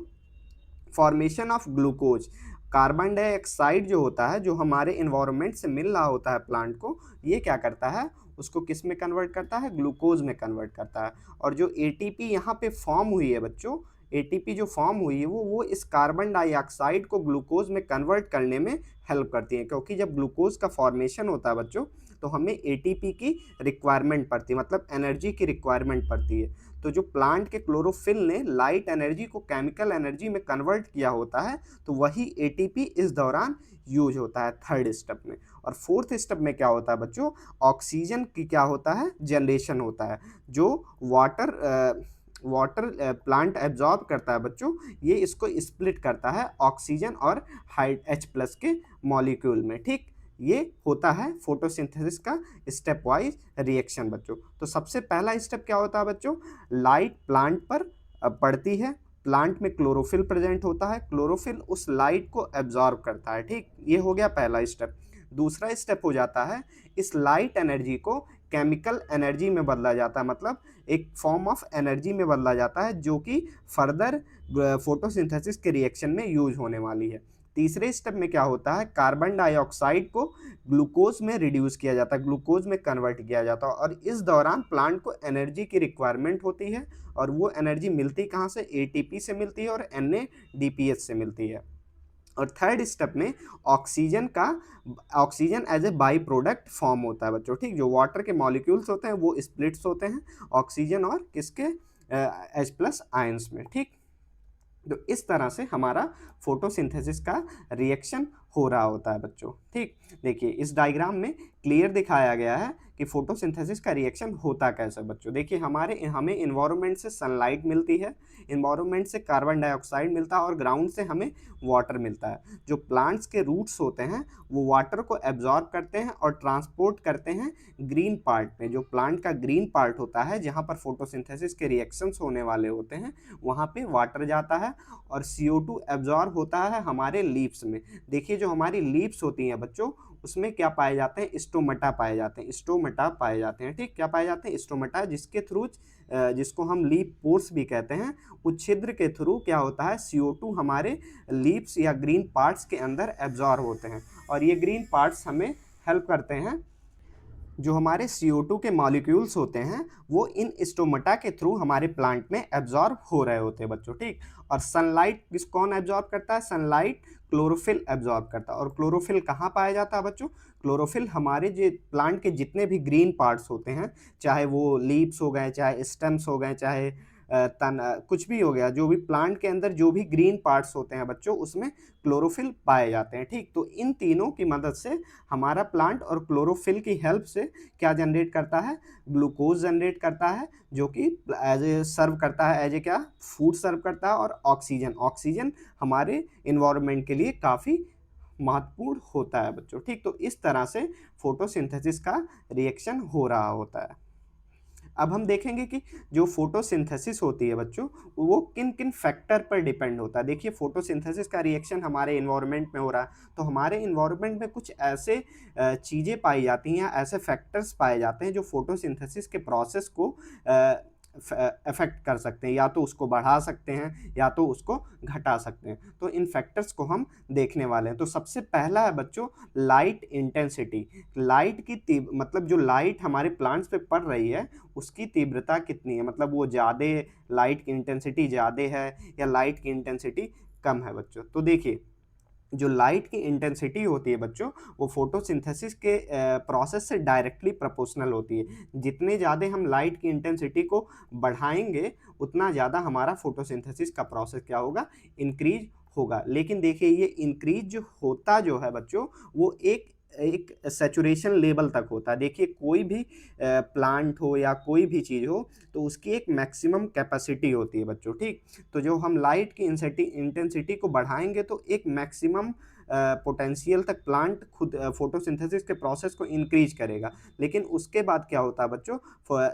formation of glucose. Carbon dioxide जो होता है, जो हमारे इन्वायरमेंट से मिल रहा होता है प्लांट को, ये क्या करता है? उसको किस में कन्वर्ट करता है? ग्लूकोज में कन्वर्ट करता है। और जो एटीपी यहाँ पे फॉर्म हुई है बच्चों, एटीपी जो फॉर्म हुई है वो इस कार्बन डाइऑक्साइड को ग्लूकोज में कन्वर्ट करने में हेल्प करती है, क्योंकि जब ग्लूकोज का फॉर्मेशन होता है बच्चों तो हमें एटीपी की रिक्वायरमेंट पड़ती है, मतलब एनर्जी की रिक्वायरमेंट पड़ती है। तो जो प्लांट के क्लोरोफिल ने लाइट एनर्जी को केमिकल एनर्जी में कन्वर्ट किया होता है, तो वही एटीपी इस दौरान यूज होता है थर्ड स्टेप में। और फोर्थ स्टेप में क्या होता है बच्चों? ऑक्सीजन की क्या होता है? जनरेशन होता है। जो वाटर प्लांट एब्जॉर्ब करता है बच्चों, ये इसको स्प्लिट करता है ऑक्सीजन और H+ के मॉलिक्यूल में, ठीक। ये होता है फोटोसिंथेसिस का स्टेप वाइज रिएक्शन बच्चों। तो सबसे पहला स्टेप क्या होता है बच्चों? लाइट प्लांट पर पड़ती है, प्लांट में क्लोरोफिल प्रेजेंट होता है, क्लोरोफिल उस लाइट को एब्जॉर्ब करता है, ठीक। ये हो गया पहला स्टेप। दूसरा स्टेप हो जाता है इस लाइट एनर्जी को केमिकल एनर्जी में बदला जाता है, मतलब एक फॉर्म ऑफ एनर्जी में बदला जाता है जो कि फर्दर फोटोसिंथेसिस के रिएक्शन में यूज होने वाली है। तीसरे स्टेप में क्या होता है? कार्बन डाइऑक्साइड को ग्लूकोज में रिड्यूस किया जाता है, ग्लूकोज में कन्वर्ट किया जाता है, और इस दौरान प्लांट को एनर्जी की रिक्वायरमेंट होती है। और वो एनर्जी मिलती कहाँ से? एटीपी से मिलती है और NADPH से मिलती है। और थर्ड स्टेप में oxygen as a by product form होता है बच्चों, ठीक। जो वाटर के मॉलिक्यूल्स होते हैं वो स्प्लिट्स होते हैं ऑक्सीजन और किसके? H+ आयंस में, ठीक। तो इस तरह से हमारा फोटोसिंथेसिस का रिएक्शन हो रहा होता है बच्चों, ठीक। देखिए, इस डायग्राम में क्लियर दिखाया गया है कि फोटोसिंथेसिस का रिएक्शन होता कैसे बच्चों। देखिए, हमें इन्वायरमेंट से सनलाइट मिलती है, इन्वायरमेंट से कार्बन डाइऑक्साइड मिलता है और ग्राउंड से हमें वाटर मिलता है। जो प्लांट्स के रूट्स होते हैं वो वाटर को एब्जॉर्ब करते हैं और ट्रांसपोर्ट करते हैं ग्रीन पार्ट में। जो प्लांट का ग्रीन पार्ट होता है जहाँ पर फोटोसिंथेसिस के रिएक्शंस होने वाले होते हैं, वहाँ पे वाटर जाता है और CO2 एब्जॉर्ब होता है हमारे लीव्स में। देखिए, जो हमारी लीव्स होती हैं बच्चों, उसमें क्या पाए जाते हैं? स्टोमेटा पाए जाते हैं, स्टोमेटा पाए जाते हैं, ठीक। क्या पाए जाते हैं? स्टोमेटा, जिसके थ्रू जिसको हम लीफ पोर्स भी कहते हैं, उस छिद्र के थ्रू क्या होता है? CO2 हमारे लीव्स या ग्रीन पार्ट्स के अंदर एब्जॉर्ब होते हैं और ये ग्रीन पार्ट्स हमें हेल्प करते हैं जो हमारे CO2 के मॉलिक्यूल्स होते हैं वो इन स्टोमेटा के थ्रू हमारे प्लांट में एब्जॉर्ब हो रहे होते हैं बच्चों, ठीक। और सनलाइट कौन एब्जॉर्ब करता है? सनलाइट क्लोरोफिल एब्जॉर्ब करता है। और क्लोरोफिल कहाँ पाया जाता है बच्चों? क्लोरोफिल हमारे जो प्लांट के जितने भी ग्रीन पार्ट्स होते हैं, चाहे वो लीव्स हो गए, चाहे स्टेम्स हो गए, चाहे कुछ भी हो गया, जो भी प्लांट के अंदर जो भी ग्रीन पार्ट्स होते हैं बच्चों, उसमें क्लोरोफिल पाए जाते हैं, ठीक। तो इन तीनों की मदद से हमारा प्लांट और क्लोरोफिल की हेल्प से क्या जनरेट करता है? ग्लूकोज जनरेट करता है, जो कि एज ए सर्व करता है, एज ए क्या, फूड सर्व करता है। और ऑक्सीजन, ऑक्सीजन हमारे इन्वायरमेंट के लिए काफ़ी महत्वपूर्ण होता है बच्चों, ठीक। तो इस तरह से फोटोसिंथेसिस का रिएक्शन हो रहा होता है। अब हम देखेंगे कि जो फोटोसिंथेसिस होती है बच्चों, वो किन किन फैक्टर पर डिपेंड होता है। देखिए, फोटोसिंथेसिस का रिएक्शन हमारे इन्वायरमेंट में हो रहा है, तो हमारे इन्वायरमेंट में कुछ ऐसे चीज़ें पाई जाती हैं, ऐसे फैक्टर्स पाए जाते हैं जो फोटोसिंथेसिस के प्रोसेस को अफेक्ट कर सकते हैं, या तो उसको बढ़ा सकते हैं या तो उसको घटा सकते हैं। तो इन फैक्टर्स को हम देखने वाले हैं। तो सबसे पहला है बच्चों लाइट इंटेंसिटी। लाइट की मतलब जो लाइट हमारे प्लांट्स पे पड़ रही है उसकी तीव्रता कितनी है, मतलब वो ज़्यादा, लाइट की इंटेंसिटी ज़्यादा है या लाइट की इंटेंसिटी कम है बच्चों। तो देखिए, जो लाइट की इंटेंसिटी होती है बच्चों, वो फोटोसिंथेसिस के प्रोसेस से डायरेक्टली प्रोपोर्शनल होती है। जितने ज़्यादा हम लाइट की इंटेंसिटी को बढ़ाएंगे, उतना ज़्यादा हमारा फोटोसिंथेसिस का प्रोसेस क्या होगा? इंक्रीज होगा। लेकिन देखिए, ये इंक्रीज जो होता जो है बच्चों, वो एक एक सैचुरेशन लेवल तक होता है। देखिए, कोई भी प्लांट हो या कोई भी चीज़ हो, तो उसकी एक मैक्सिमम कैपेसिटी होती है बच्चों, ठीक। तो जो हम लाइट की इंटेंसिटी को बढ़ाएंगे तो एक मैक्सिमम पोटेंशियल तक प्लांट खुद फोटोसिंथेसिस के प्रोसेस को इंक्रीज करेगा। लेकिन उसके बाद क्या होता है बच्चों?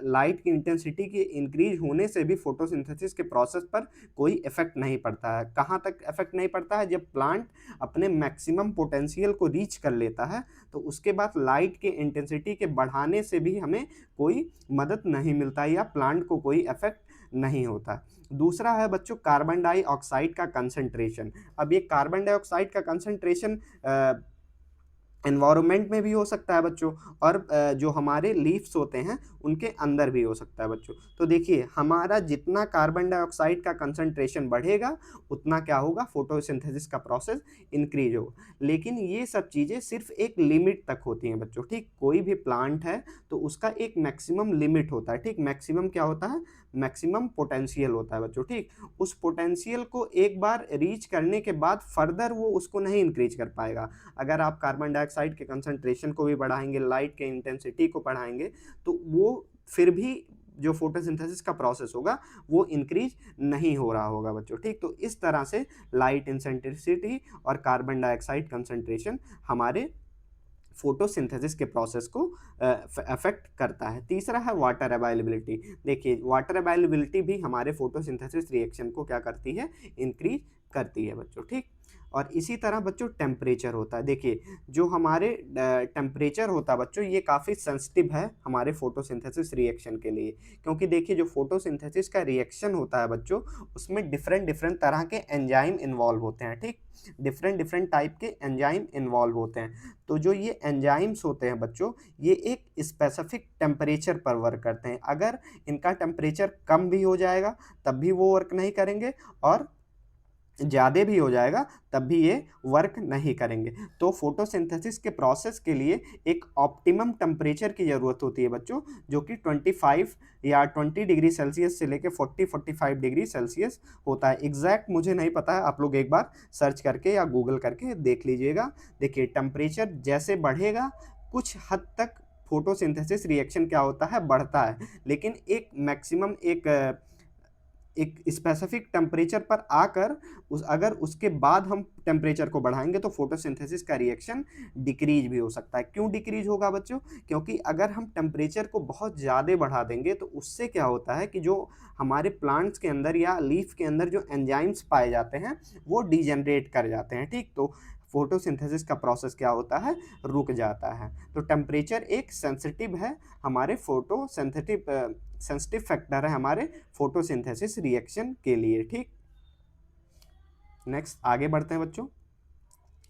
लाइट की इंटेंसिटी के इंक्रीज होने से भी फोटोसिंथेसिस के प्रोसेस पर कोई इफेक्ट नहीं पड़ता है। कहाँ तक इफेक्ट नहीं पड़ता है? जब प्लांट अपने मैक्सिमम पोटेंशियल को रीच कर लेता है, तो उसके बाद लाइट के इंटेंसिटी के बढ़ाने से भी हमें कोई मदद नहीं मिलता या प्लांट को कोई इफेक्ट नहीं होता। दूसरा है बच्चों कार्बन डाइऑक्साइड का कंसंट्रेशन। अब ये कार्बन डाइऑक्साइड का कंसंट्रेशन एनवायरनमेंट में भी हो सकता है बच्चों, और जो हमारे लीव्स होते हैं उनके अंदर भी हो सकता है बच्चों। तो देखिए, हमारा जितना कार्बन डाइऑक्साइड का कंसंट्रेशन बढ़ेगा, उतना क्या होगा? फोटोसिंथेसिस का प्रोसेस इंक्रीज होगा। लेकिन ये सब चीज़ें सिर्फ एक लिमिट तक होती हैं बच्चों, ठीक। कोई भी प्लांट है तो उसका एक मैक्सिमम लिमिट होता है, ठीक। मैक्सिमम क्या होता है? मैक्सिमम पोटेंशियल होता है बच्चों, ठीक। उस पोटेंशियल को एक बार रीच करने के बाद फर्दर वो उसको नहीं इंक्रीज कर पाएगा। अगर आप कार्बन डाइऑक्साइड के कंसंट्रेशन को भी बढ़ाएंगे, लाइट के इंटेंसिटी को बढ़ाएंगे, तो वो फिर भी जो फोटोसिंथेसिस का प्रोसेस होगा वो इंक्रीज नहीं हो रहा होगा बच्चों, ठीक। तो इस तरह से लाइट इंटेंसिटी और कार्बन डाइऑक्साइड कंसंट्रेशन हमारे फोटोसिंथेसिस के प्रोसेस को अफेक्ट करता है। तीसरा है वाटर अवेलेबिलिटी। देखिए, वाटर अवेलेबिलिटी भी हमारे फोटोसिंथेसिस रिएक्शन को क्या करती है? इंक्रीज करती है बच्चों, ठीक। और इसी तरह बच्चों टेम्परेचर होता है। देखिए, जो हमारे टेम्परेचर होता है बच्चों, ये काफ़ी सेंसिटिव है हमारे फोटोसिंथेसिस रिएक्शन के लिए। क्योंकि देखिए, जो फोटोसिंथेसिस का रिएक्शन होता है बच्चों, उसमें डिफरेंट डिफरेंट तरह के एंजाइम इन्वॉल्व होते हैं, ठीक। डिफरेंट डिफरेंट टाइप के एंजाइम इन्वॉल्व होते हैं। तो जो ये एंजाइम्स होते हैं बच्चों, ये एक स्पेसिफिक टेम्परेचर पर वर्क करते हैं। अगर इनका टेम्परेचर कम भी हो जाएगा तब भी वो वर्क नहीं करेंगे, और ज़्यादा भी हो जाएगा तब भी ये वर्क नहीं करेंगे। तो फोटोसिंथेसिस के प्रोसेस के लिए एक ऑप्टिमम टेम्परेचर की ज़रूरत होती है बच्चों, जो कि 25 या 20 डिग्री सेल्सियस से लेकर 40-45 डिग्री सेल्सियस होता है। एग्जैक्ट मुझे नहीं पता है, आप लोग एक बार सर्च करके या गूगल करके देख लीजिएगा। देखिए, टेम्परेचर जैसे बढ़ेगा, कुछ हद तक फोटोसिंथेसिस रिएक्शन क्या होता है? बढ़ता है। लेकिन एक मैक्सिमम एक स्पेसिफिक टेम्परेचर पर आकर अगर उसके बाद हम टेम्परेचर को बढ़ाएंगे तो फोटोसिंथेसिस का रिएक्शन डिक्रीज भी हो सकता है। क्यों डिक्रीज होगा बच्चों? क्योंकि अगर हम टेम्परेचर को बहुत ज़्यादा बढ़ा देंगे तो उससे क्या होता है कि जो हमारे प्लांट्स के अंदर या लीफ के अंदर जो एंजाइम्स पाए जाते हैं वो डिजेनरेट कर जाते हैं, ठीक। तो फोटोसिंथेसिस का प्रोसेस क्या होता है? रुक जाता है। तो टेम्परेचर एक सेंसिटिव है हमारे सेंसिटिव फैक्टर है हमारे फोटोसिंथेसिस रिएक्शन के लिए, ठीक। नेक्स्ट आगे बढ़ते हैं बच्चों।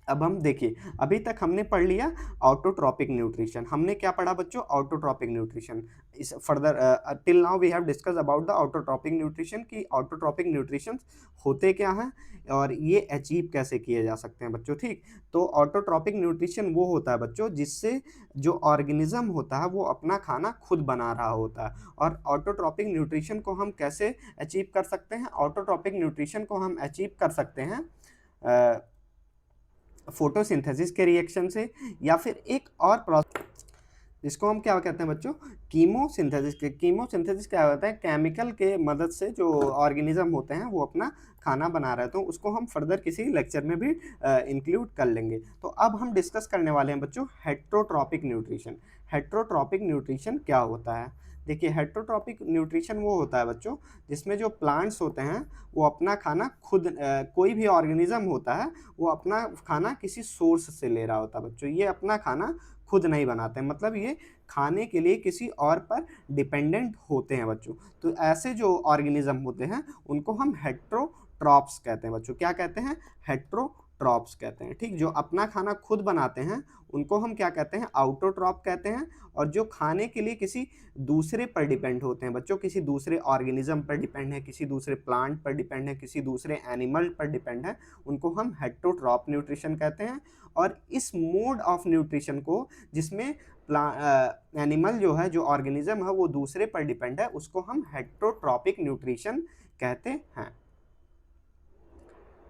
अब हम देखिए, अभी तक हमने पढ़ लिया ऑटोट्रॉपिक न्यूट्रिशन। हमने क्या पढ़ा बच्चों? Autotrophic nutrition. इस further till now we have discuss about the autotrophic nutrition कि ऑटोट्रॉपिक न्यूट्रिशन होते क्या हैं और ये अचीव कैसे किए जा सकते हैं बच्चों, ठीक। तो ऑटोट्रॉपिक न्यूट्रिशन वो होता है बच्चों जिससे जो ऑर्गेनिज्म होता है वो अपना खाना खुद बना रहा होता है। और ऑटोट्रॉपिक न्यूट्रिशन को हम कैसे अचीव कर सकते हैं? ऑटोट्रॉपिक न्यूट्रिशन को हम अचीव कर सकते हैं फोटोसिंथेसिस के रिएक्शन से, या फिर एक और प्रोसेस जिसको हम क्या कहते हैं बच्चों? कीमोसिंथेसिस के। कीमोसिंथेसिस क्या होता है? केमिकल के मदद से जो ऑर्गेनिज्म होते हैं वो अपना खाना बना रहे हैं, तो उसको हम फर्दर किसी लेक्चर में भी इंक्लूड कर लेंगे। तो अब हम डिस्कस करने वाले हैं बच्चों हेट्रोट्रॉपिक न्यूट्रिशन। हेट्रोट्रॉपिक न्यूट्रिशन क्या होता है? देखिए, हेट्रोट्रॉपिक न्यूट्रिशन वो होता है बच्चों जिसमें जो प्लांट्स होते हैं वो अपना खाना खुद कोई भी ऑर्गेनिज्म होता है वो अपना खाना किसी सोर्स से ले रहा होता है बच्चों। ये अपना खाना खुद नहीं बनाते हैं, मतलब ये खाने के लिए किसी और पर डिपेंडेंट होते हैं बच्चों। तो ऐसे जो ऑर्गेनिज्म होते हैं उनको हम हेट्रोट्रॉप्स कहते हैं बच्चों। क्या कहते हैं? हेट्रोट्रॉप्स कहते हैं, ठीक। जो अपना खाना खुद बनाते हैं उनको हम क्या कहते हैं? आउटोट्रॉप कहते हैं। और जो खाने के लिए किसी दूसरे पर डिपेंड होते हैं बच्चों, किसी दूसरे ऑर्गेनिज्म पर डिपेंड है, किसी दूसरे प्लांट पर डिपेंड है, किसी दूसरे एनिमल पर डिपेंड है, उनको हम हेट्रोट्रॉप न्यूट्रिशन कहते हैं। और इस मोड ऑफ न्यूट्रिशन को जिसमें एनिमल जो है, जो ऑर्गेनिज्म है वो दूसरे पर डिपेंड है, उसको हम हेट्रोट्रॉपिक न्यूट्रिशन कहते हैं,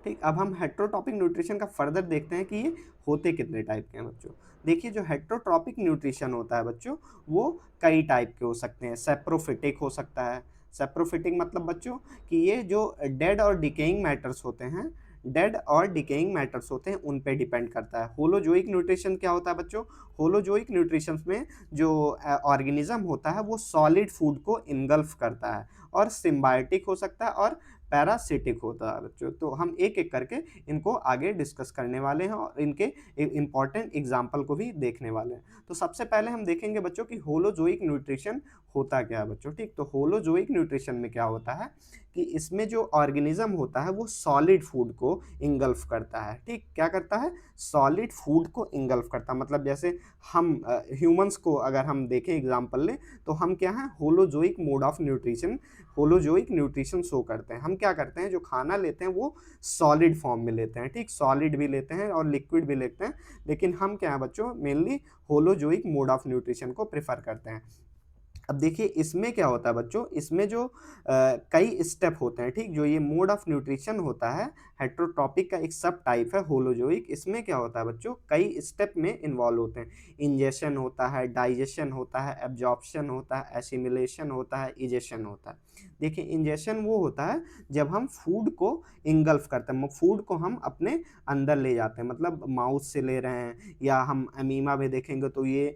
ठीक। अब हम हेट्रोट्रॉपिक न्यूट्रिशन का फर्दर देखते हैं कि ये होते कितने टाइप के हैं बच्चों। देखिए, जो हेट्रोट्रॉपिक न्यूट्रिशन होता है बच्चों वो कई टाइप के हो सकते हैं। सेप्रोफिटिक हो सकता है। सेप्रोफिटिक मतलब बच्चों कि ये जो डेड और डिकेइंग मैटर्स होते हैं, डेड और डिकेइंग मैटर्स होते हैं उन पे डिपेंड करता है। होलोजोइक न्यूट्रिशन क्या होता है बच्चों? होलोजोइक न्यूट्रिशन में जो ऑर्गेनिज्म होता है वो सॉलिड फूड को इनगल्फ करता है। और सिम्बायोटिक हो सकता है और पैरासिटिक होता है बच्चों। तो हम एक एक करके इनको आगे डिस्कस करने वाले हैं और इनके इंपॉर्टेंट एग्जाम्पल को भी देखने वाले हैं। तो सबसे पहले हम देखेंगे बच्चों कि होलोजोइक न्यूट्रिशन होता क्या है बच्चों, ठीक। तो होलोजोइक न्यूट्रिशन में क्या होता है कि इसमें जो ऑर्गेनिज्म होता है वो सॉलिड फूड को इंगल्फ करता है, ठीक। क्या करता है? सॉलिड फूड को इंगल्फ करता है। मतलब जैसे हम ह्यूमंस को अगर हम देखें एग्जाम्पल लें तो हम क्या हैं? Holozoic mode of nutrition, holozoic nutrition show करते हैं। हम क्या करते हैं? जो खाना लेते हैं वो सॉलिड फॉर्म में लेते हैं, ठीक। सॉलिड भी लेते हैं और लिक्विड भी लेते हैं, लेकिन हम क्या है बच्चों? Mainly holozoic mode of nutrition को प्रेफर करते हैं। अब देखिए, इसमें क्या होता है बच्चों? इसमें जो कई स्टेप होते हैं, ठीक। जो ये मोड ऑफ न्यूट्रिशन होता है हेट्रोट्रॉपिक का एक सब टाइप है होलोजोइक। इसमें क्या होता है बच्चों? कई स्टेप में इन्वॉल्व होते हैं। इंजेशन होता है, डाइजेशन होता है, एब्जॉर्प्शन होता है, एसिमिलेशन होता है, इजेशन होता है। देखिए, इंजेशन वो होता है जब हम फूड को इंगल्फ करते हैं, फूड को हम अपने अंदर ले जाते हैं, मतलब माउथ से ले रहे हैं, या हम अमीमा में देखेंगे तो ये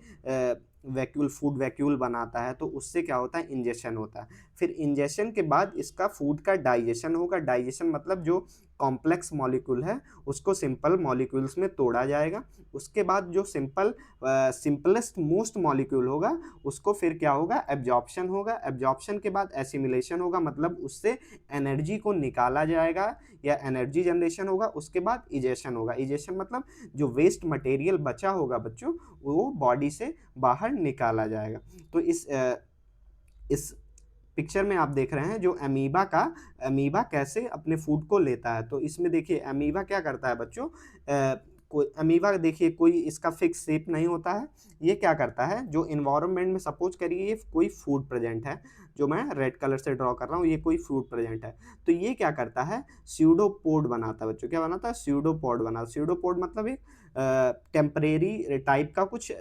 वैक्यूल, फूड वैक्यूल बनाता है, तो उससे क्या होता है? इंजेशन होता है। फिर इंजेशन के बाद इसका फूड का डाइजेशन होगा। डाइजेशन मतलब जो कॉम्प्लेक्स मॉलिक्यूल है उसको सिंपल मॉलिक्यूल्स में तोड़ा जाएगा। उसके बाद जो सिंपलेस्ट मोस्ट मॉलिक्यूल होगा उसको फिर क्या होगा? एब्जॉर्प्शन होगा। एब्जॉर्प्शन के बाद एसिमिलेशन होगा, मतलब उससे एनर्जी को निकाला जाएगा या एनर्जी जनरेशन होगा। उसके बाद इजेशन होगा। इजेशन मतलब जो वेस्ट मटेरियल बचा होगा बच्चों वो बॉडी से बाहर निकाला जाएगा। तो इस पिक्चर में आप देख रहे हैं जो अमीबा कैसे अपने फूड को लेता है। तो इसमें देखिए अमीबा क्या करता है बच्चों? कोई अमीबा देखिए कोई इसका फिक्स शेप नहीं होता है। ये क्या करता है? जो इन्वायरमेंट में सपोज करिए ये कोई फूड प्रेजेंट है, जो मैं रेड कलर से ड्रॉ कर रहा हूँ, ये कोई फूड प्रेजेंट है, तो ये क्या करता है? स्यूडोपोड बनाता है बच्चों। क्या बनाता है? स्यूडोपोड बनाता है। स्यूडोपोड मतलब एक टेम्परेरी टाइप का कुछ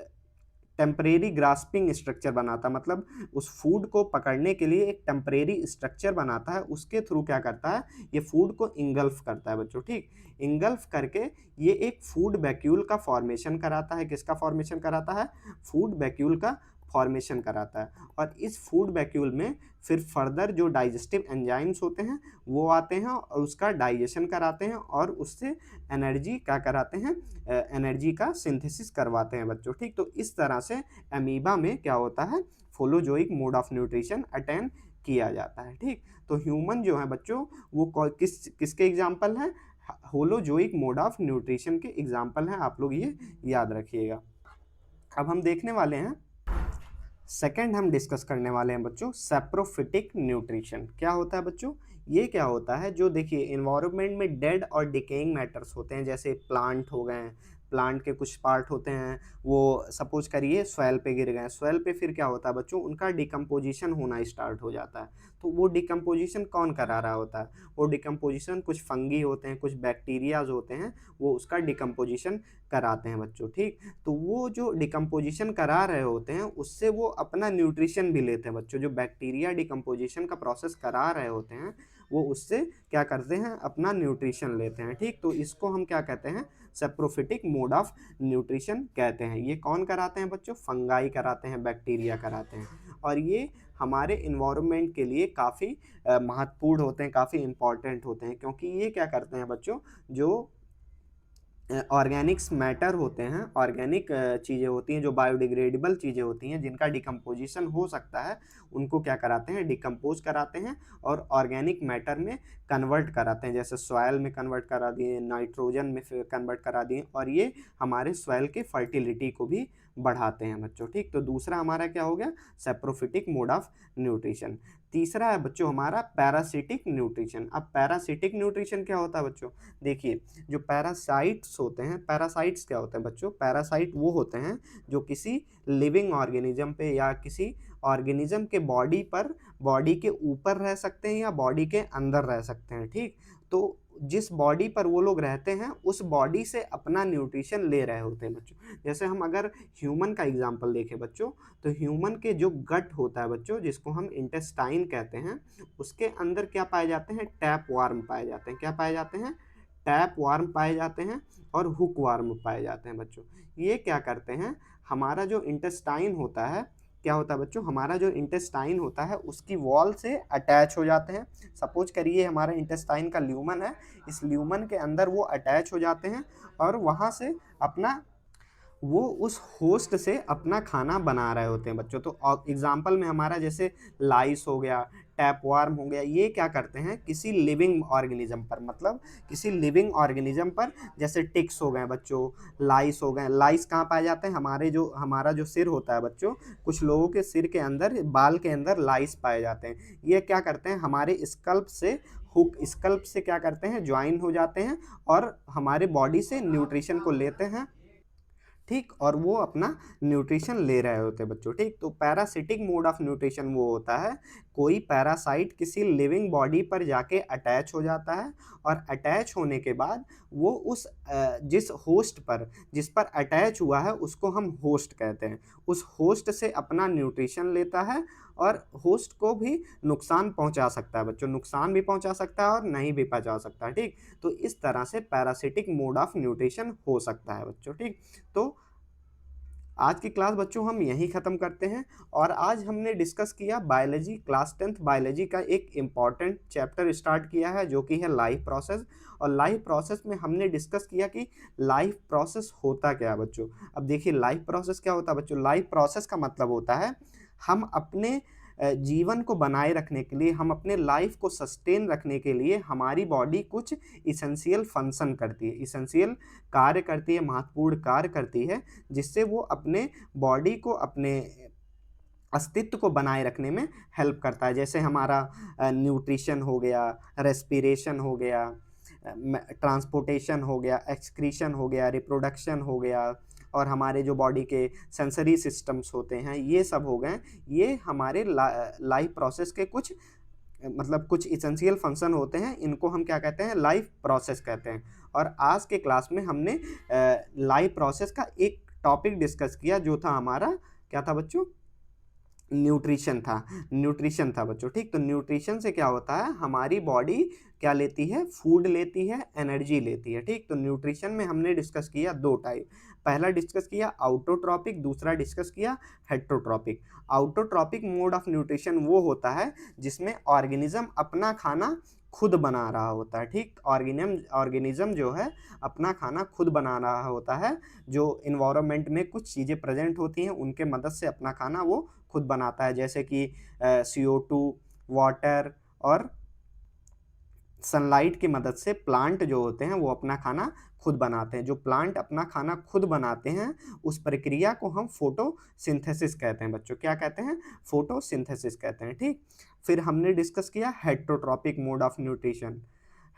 टेम्परेरी ग्रास्पिंग स्ट्रक्चर बनाता, मतलब उस फूड को पकड़ने के लिए एक टेम्परेरी स्ट्रक्चर बनाता है। उसके थ्रू क्या करता है? ये फूड को इंगल्फ करता है बच्चों, ठीक। इंगल्फ करके ये एक फूड वैक्यूल का फॉर्मेशन कराता है। किसका फॉर्मेशन कराता है? फूड वैक्यूल का फॉर्मेशन कराता है। और इस फूड वैक्यूल में फिर फर्दर जो डाइजेस्टिव एंजाइम्स होते हैं वो आते हैं और उसका डाइजेशन कराते हैं और उससे एनर्जी क्या कराते हैं? एनर्जी का सिंथेसिस करवाते हैं बच्चों, ठीक। तो इस तरह से अमीबा में क्या होता है? Holozoic mode of nutrition attain किया जाता है, ठीक। तो ह्यूमन जो है बच्चों वो किसके एग्जाम्पल हैं? होलोजोइक मोड ऑफ न्यूट्रिशन के एग्जाम्पल हैं, आप लोग ये याद रखिएगा। अब हम देखने वाले हैं सेकंड, हम डिस्कस करने वाले हैं बच्चों सेप्रोफिटिक न्यूट्रिशन। क्या होता है बच्चों? ये क्या होता है, जो देखिए इन्वायरमेंट में डेड और डिकेइंग मैटर्स होते हैं, जैसे प्लांट हो गए, प्लांट के कुछ पार्ट होते हैं, वो सपोज करिए सॉइल पे गिर गए, सॉइल पे फिर क्या होता है बच्चों, उनका डिकम्पोजिशन होना स्टार्ट हो जाता है। तो वो डिकम्पोजिशन कौन करा रहा होता है? वो डिकम्पोजिशन कुछ फंगी होते हैं, कुछ बैक्टीरियाज होते हैं, वो उसका डिकम्पोजिशन कराते हैं बच्चों। ठीक, तो वो जो डिकम्पोजिशन करा रहे होते हैं उससे वो अपना न्यूट्रिशन भी लेते हैं बच्चों। जो बैक्टीरिया डिकम्पोजिशन का प्रोसेस करा रहे होते हैं वो उससे क्या करते हैं, अपना न्यूट्रिशन लेते हैं। ठीक, तो इसको हम क्या कहते हैं, सेप्रोफिटिक मोड ऑफ न्यूट्रिशन कहते हैं। ये कौन कराते हैं बच्चों? फंगाई कराते हैं, बैक्टीरिया कराते हैं। और ये हमारे इन्वायरमेंट के लिए काफ़ी महत्वपूर्ण होते हैं, काफ़ी इंपॉर्टेंट होते हैं, क्योंकि ये क्या करते हैं बच्चों, जो ऑर्गेनिक्स मैटर होते हैं, ऑर्गेनिक चीज़ें होती हैं, जो बायोडिग्रेडेबल चीज़ें होती हैं, जिनका डिकम्पोजिशन हो सकता है, उनको क्या कराते हैं, डिकम्पोज कराते हैं और ऑर्गेनिक मैटर में कन्वर्ट कराते हैं। जैसे सॉयल में कन्वर्ट करा दिए, नाइट्रोजन में कन्वर्ट करा दिए, और ये हमारे सॉयल के फर्टिलिटी को भी बढ़ाते हैं बच्चों। ठीक, तो दूसरा हमारा क्या हो गया, सेप्रोफिटिक मोड ऑफ न्यूट्रिशन। तीसरा है बच्चों हमारा पैरासिटिक न्यूट्रिशन। अब पैरासिटिक न्यूट्रिशन क्या होता है बच्चों? देखिए, जो पैरासाइट्स होते हैं, पैरासाइट्स क्या होते हैं बच्चों? पैरासाइट वो होते हैं जो किसी लिविंग ऑर्गेनिज्म पे या किसी ऑर्गेनिज्म के बॉडी पर, बॉडी के ऊपर रह सकते हैं या बॉडी के अंदर रह सकते हैं। ठीक, तो जिस बॉडी पर वो लोग रहते हैं उस बॉडी से अपना न्यूट्रिशन ले रहे होते हैं बच्चों। जैसे हम अगर ह्यूमन का एग्जांपल देखें बच्चों, तो ह्यूमन के जो गट होता है बच्चों, जिसको हम इंटेस्टाइन कहते हैं, उसके अंदर क्या पाए जाते हैं, टैप वार्म पाए जाते हैं। क्या पाए जाते हैं? टैप वार्म पाए जाते हैं और हुक वार्म पाए जाते हैं बच्चों। ये क्या करते हैं, हमारा जो इंटेस्टाइन होता है, क्या होता है बच्चों, हमारा जो इंटेस्टाइन होता है उसकी वॉल से अटैच हो जाते हैं। सपोज करिए हमारा इंटेस्टाइन का ल्यूमन है, इस ल्यूमन के अंदर वो अटैच हो जाते हैं और वहाँ से अपना, वो उस होस्ट से अपना खाना बना रहे होते हैं बच्चों। तो एग्जाम्पल में हमारा जैसे लाइस हो गया, टैपवार्म हो गया, ये क्या करते हैं, किसी लिविंग ऑर्गेनिज्म पर, मतलब किसी लिविंग ऑर्गेनिज्म पर, जैसे टिक्स हो गए बच्चों, लाइस हो गए। लाइस कहाँ पाए जाते हैं? हमारा जो सिर होता है बच्चों, कुछ लोगों के सिर के अंदर, बाल के अंदर लाइस पाए जाते हैं। ये क्या करते हैं, हमारे स्कल्प से, हुक स्कल्प से क्या करते हैं, ज्वाइन हो जाते हैं और हमारे बॉडी से न्यूट्रिशन को लेते हैं। ठीक, और वो अपना न्यूट्रिशन ले रहे होते हैं बच्चों। ठीक, तो पैरासिटिक मोड ऑफ न्यूट्रिशन वो होता है, कोई पैरासाइट किसी लिविंग बॉडी पर जाके अटैच हो जाता है और अटैच होने के बाद वो उस जिस होस्ट पर, जिस पर अटैच हुआ है उसको हम होस्ट कहते हैं, उस होस्ट से अपना न्यूट्रिशन लेता है और होस्ट को भी नुकसान पहुंचा सकता है बच्चों, नुकसान भी पहुंचा सकता है और नहीं भी पहुंचा सकता है। ठीक, तो इस तरह से पैरासिटिक मोड ऑफ न्यूट्रिशन हो सकता है बच्चों। ठीक, तो आज की क्लास बच्चों हम यहीं ख़त्म करते हैं। और आज हमने डिस्कस किया बायोलॉजी, क्लास 10th बायोलॉजी का एक इम्पॉर्टेंट चैप्टर स्टार्ट किया है, जो कि है लाइफ प्रोसेस। और लाइफ प्रोसेस में हमने डिस्कस किया कि लाइफ प्रोसेस होता क्या है बच्चों। अब देखिए लाइफ प्रोसेस क्या होता है बच्चों, लाइफ प्रोसेस का मतलब होता है हम अपने जीवन को बनाए रखने के लिए, हम अपने लाइफ को सस्टेन रखने के लिए हमारी बॉडी कुछ इसेंशियल फंक्शन करती है, इसेंशियल कार्य करती है, महत्वपूर्ण कार्य करती है, जिससे वो अपने बॉडी को, अपने अस्तित्व को बनाए रखने में हेल्प करता है। जैसे हमारा न्यूट्रिशन हो गया, रेस्पिरेशन हो गया, ट्रांसपोर्टेशन हो गया, एक्सक्रीशन हो गया, रिप्रोडक्शन हो गया, और हमारे जो बॉडी के सेंसरी सिस्टम्स होते हैं, ये सब हो गए। ये हमारे लाइफ प्रोसेस के कुछ, मतलब कुछ इसेंशियल फंक्शन होते हैं, इनको हम क्या कहते हैं, लाइफ प्रोसेस कहते हैं। और आज के क्लास में हमने लाइफ प्रोसेस का एक टॉपिक डिस्कस किया, जो था हमारा, क्या था बच्चों, न्यूट्रिशन था, न्यूट्रिशन था बच्चों। ठीक, तो न्यूट्रिशन से क्या होता है, हमारी बॉडी क्या लेती है, फूड लेती है, एनर्जी लेती है। ठीक, तो न्यूट्रिशन में हमने डिस्कस किया दो टाइप, पहला डिस्कस किया आउटोट्रॉपिक, दूसरा डिस्कस किया हेट्रोट्रॉपिक। आउटोट्रॉपिक मोड ऑफ न्यूट्रिशन वो होता है जिसमें ऑर्गेनिज्म अपना खाना खुद बना रहा होता है। ठीक, ऑर्गेनिज्म जो है अपना खाना खुद बना रहा होता है, जो इन्वायरमेंट में कुछ चीज़ें प्रेजेंट होती हैं उनके मदद से अपना खाना वो खुद बनाता है, जैसे कि CO2, वाटर और सनलाइट की मदद से प्लांट जो होते हैं वो अपना खाना खुद बनाते हैं। जो प्लांट अपना खाना खुद बनाते हैं उस प्रक्रिया को हम फोटोसिंथेसिस कहते हैं बच्चों। क्या कहते हैं? फोटोसिंथेसिस कहते हैं, ठीक। फिर हमने डिस्कस किया heterotrophic mode of nutrition.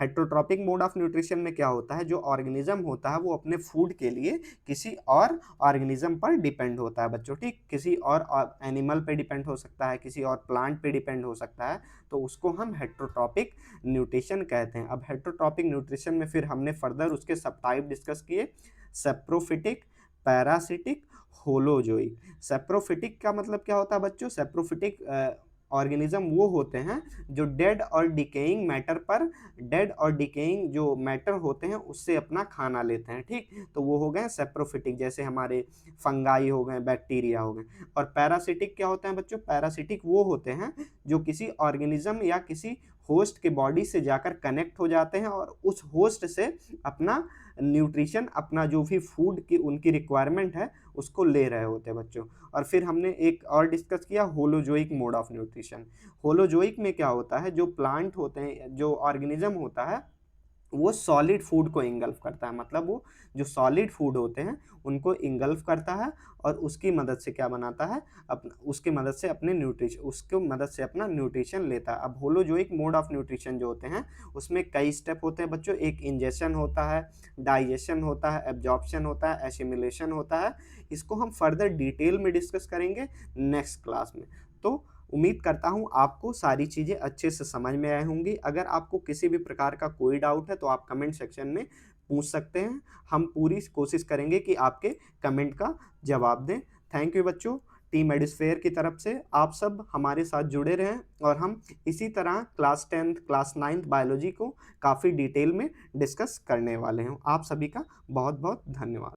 Heterotrophic mode of nutrition में क्या होता है, जो ऑर्गेनिज्म होता है वो अपने फूड के लिए किसी और ऑर्गेनिज्म पर डिपेंड होता है बच्चों, ठीक। किसी और एनिमल पे डिपेंड हो सकता है, किसी और प्लांट पे डिपेंड हो सकता है, तो उसको हम हेटरोट्रॉपिक न्यूट्रिशन कहते हैं। अब हेटरोट्रॉपिक न्यूट्रिशन में फिर हमने फर्दर उसके सब टाइप डिस्कस किए, सेप्रोफिटिक, पैरासिटिक, होलोजोइक। सेप्रोफिटिक का मतलब क्या होता है बच्चों? सेप्रोफिटिक ऑर्गेनिज्म वो होते हैं जो डेड और डिकेइंग मैटर पर, डेड और डिकेइंग जो मैटर होते हैं उससे अपना खाना लेते हैं, ठीक। तो वो हो गए सेप्रोफिटिक, जैसे हमारे फंगाई हो गए, बैक्टीरिया हो गए। और पैरासिटिक क्या होते हैं बच्चों? पैरासिटिक वो होते हैं जो किसी ऑर्गेनिज्म या किसी होस्ट के बॉडी से जाकर कनेक्ट हो जाते हैं और उस होस्ट से अपना न्यूट्रिशन, अपना जो भी फूड की उनकी रिक्वायरमेंट है उसको ले रहे होते हैं बच्चों। और फिर हमने एक और डिस्कस किया holozoic mode of nutrition. Holozoic में क्या होता है, जो प्लांट होते हैं, जो ऑर्गेनिज्म होता है वो सॉलिड फूड को इंगल्फ करता है, मतलब वो जो सॉलिड फूड होते हैं उनको इंगल्फ करता है और उसकी मदद से क्या बनाता है, उसकी मदद से अपने न्यूट्रिशन, उसकी मदद से अपना न्यूट्रिशन लेता है। अब होलोजोइक मोड ऑफ न्यूट्रिशन जो होते हैं उसमें कई स्टेप होते हैं बच्चों। एक इंजेशन होता है, डाइजेशन होता है, एब्जॉर्प्शन होता है, एसिमिलेशन होता है। इसको हम फर्दर डिटेल में डिस्कस करेंगे नेक्स्ट क्लास में। तो उम्मीद करता हूँ आपको सारी चीज़ें अच्छे से समझ में आई होंगी। अगर आपको किसी भी प्रकार का कोई डाउट है तो आप कमेंट सेक्शन में पूछ सकते हैं। हम पूरी कोशिश करेंगे कि आपके कमेंट का जवाब दें। थैंक यू बच्चों। टीम एडुस्फेयर की तरफ से आप सब हमारे साथ जुड़े रहें और हम इसी तरह class 10th class 9th biology को काफ़ी डिटेल में डिस्कस करने वाले हैं। आप सभी का बहुत बहुत धन्यवाद।